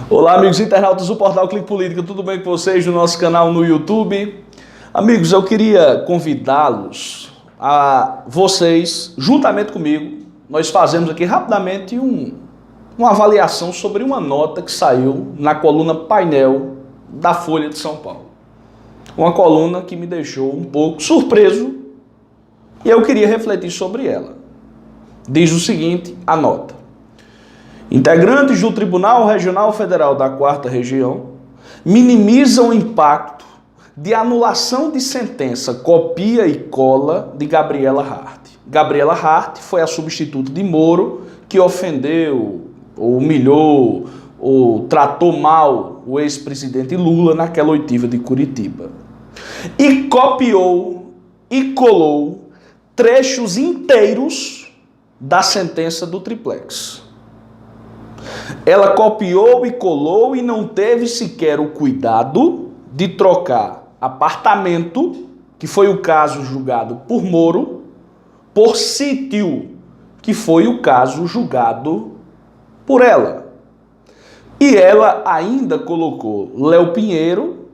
Olá, amigos internautas do Portal Clique Política, tudo bem com vocês no nosso canal no YouTube? Amigos, eu queria convidá-los a vocês, juntamente comigo, nós fazemos aqui rapidamente uma avaliação sobre uma nota que saiu na coluna Painel da Folha de São Paulo. Uma coluna que me deixou um pouco surpreso e eu queria refletir sobre ela. Diz o seguinte, a nota. Integrantes do Tribunal Regional Federal da 4ª Região minimizam o impacto de anulação de sentença copia e cola de Gabriela Hart. Gabriela Hart foi a substituta de Moro que ofendeu, ou humilhou, ou tratou mal o ex-presidente Lula naquela oitiva de Curitiba. E copiou e colou trechos inteiros da sentença do Triplex. Ela copiou e colou e não teve sequer o cuidado de trocar apartamento, que foi o caso julgado por Moro, por sítio, que foi o caso julgado por ela. E ela ainda colocou Léo Pinheiro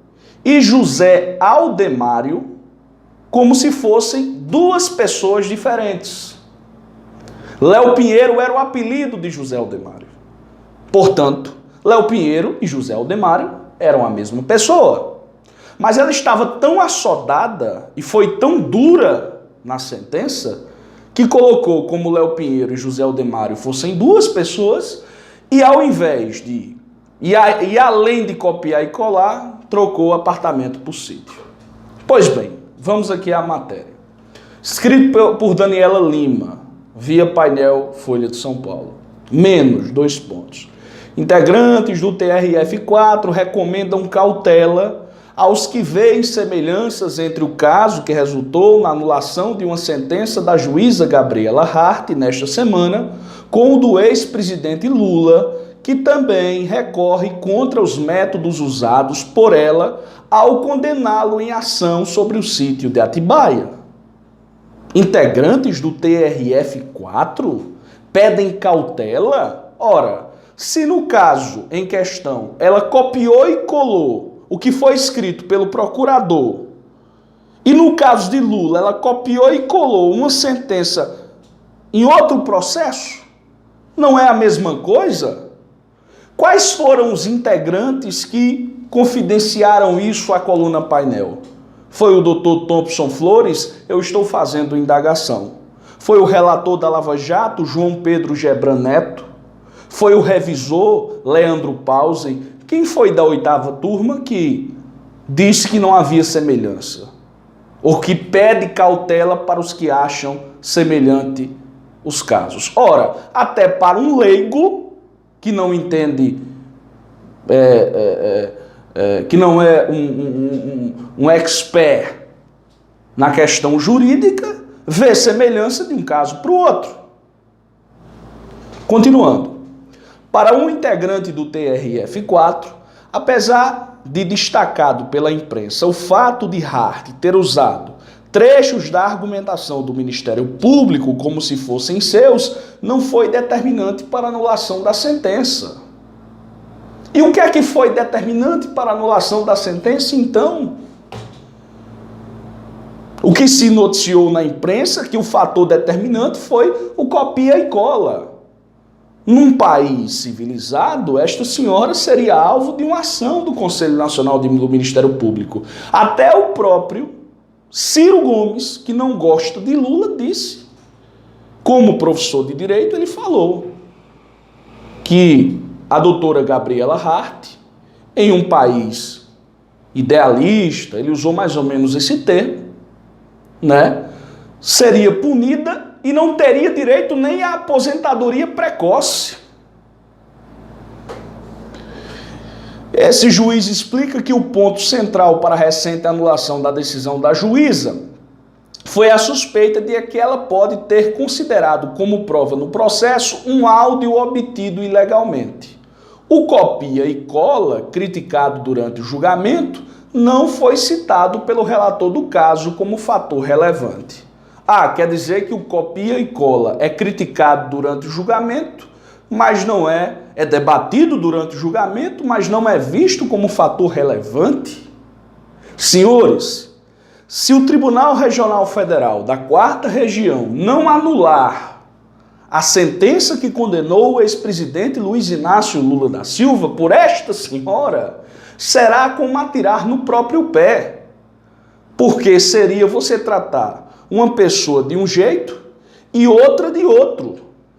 e José Aldemário como se fossem duas pessoas diferentes. Léo Pinheiro era o apelido de José Aldemário. Portanto, Léo Pinheiro e José Aldemário eram a mesma pessoa. Mas ela estava tão assodada e foi tão dura na sentença que colocou como Léo Pinheiro e José Aldemário fossem duas pessoas e ao invés de... E além de copiar e colar, trocou o apartamento por sítio. Pois bem, vamos aqui à matéria. Escrito por Daniela Lima, via Painel Folha de São Paulo. Menos 2 pontos. Integrantes do TRF4 recomendam cautela aos que veem semelhanças entre o caso que resultou na anulação de uma sentença da juíza Gabriela Hart nesta semana com o do ex-presidente Lula, que também recorre contra os métodos usados por ela ao condená-lo em ação sobre o sítio de Atibaia. Integrantes do TRF4 pedem cautela? Ora, se no caso em questão ela copiou e colou o que foi escrito pelo procurador e no caso de Lula ela copiou e colou uma sentença em outro processo, não é a mesma coisa? Quais foram os integrantes que confidenciaram isso à coluna Painel? Foi o Dr. Thompson Flores? Eu estou fazendo indagação. Foi o relator da Lava Jato, João Pedro Gebran Neto? Foi o revisor, Leandro Pause? Quem foi da 8ª turma que disse que não havia semelhança? Ou que pede cautela para os que acham semelhante os casos? Ora, até para um leigo que não entende, que não é um expert na questão jurídica, vê semelhança de um caso para o outro. Continuando. Para um integrante do TRF4, apesar de destacado pela imprensa o fato de Hart ter usado trechos da argumentação do Ministério Público como se fossem seus, não foi determinante para a anulação da sentença. E o que é que foi determinante para a anulação da sentença, então? O que se noticiou na imprensa que o fator determinante foi o copia e cola. Num país civilizado, esta senhora seria alvo de uma ação do Conselho Nacional do Ministério Público. Até o próprio Ciro Gomes, que não gosta de Lula, disse, como professor de Direito, ele falou que a doutora Gabriela Hart, em um país idealista, ele usou mais ou menos esse termo, né, seria punida e não teria direito nem à aposentadoria precoce. Esse juiz explica que o ponto central para a recente anulação da decisão da juíza foi a suspeita de que ela pode ter considerado como prova no processo um áudio obtido ilegalmente. O copia e cola, criticado durante o julgamento, não foi citado pelo relator do caso como fator relevante. Quer dizer que o copia e cola é criticado durante o julgamento, mas não é é debatido durante o julgamento, mas não é visto como fator relevante? Senhores, se o Tribunal Regional Federal da 4ª Região não anular a sentença que condenou o ex-presidente Luiz Inácio Lula da Silva por esta senhora, será como atirar no próprio pé. Porque seria você tratar uma pessoa de um jeito e outra de outro.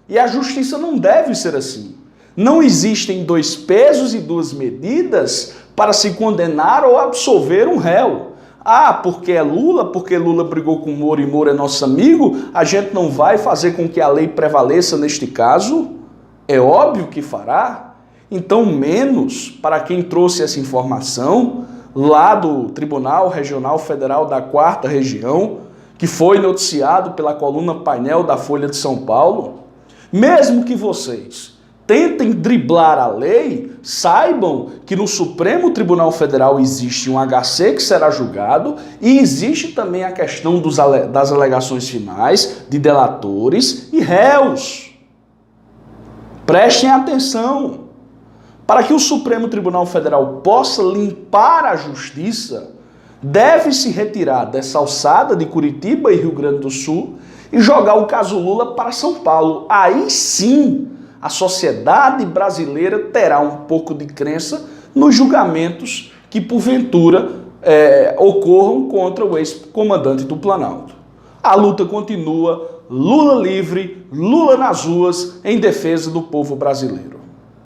E a justiça não deve ser assim. Não existem dois pesos e duas medidas para se condenar ou absolver um réu. Ah, porque é Lula, porque Lula brigou com Moro e Moro é nosso amigo, a gente não vai fazer com que a lei prevaleça neste caso? É óbvio que fará. Então, menos para quem trouxe essa informação lá do Tribunal Regional Federal da 4ª Região, que foi noticiado pela coluna Painel da Folha de São Paulo. Mesmo que vocês tentem driblar a lei, saibam que no Supremo Tribunal Federal existe um HC que será julgado e existe também a questão das alegações finais de delatores e réus. Prestem atenção. Para que o Supremo Tribunal Federal possa limpar a justiça, deve-se retirar dessa alçada de Curitiba e Rio Grande do Sul e jogar o caso Lula para São Paulo. Aí sim, a sociedade brasileira terá um pouco de crença nos julgamentos que, porventura, ocorram contra o ex-comandante do Planalto. A luta continua, Lula livre, Lula nas ruas, em defesa do povo brasileiro.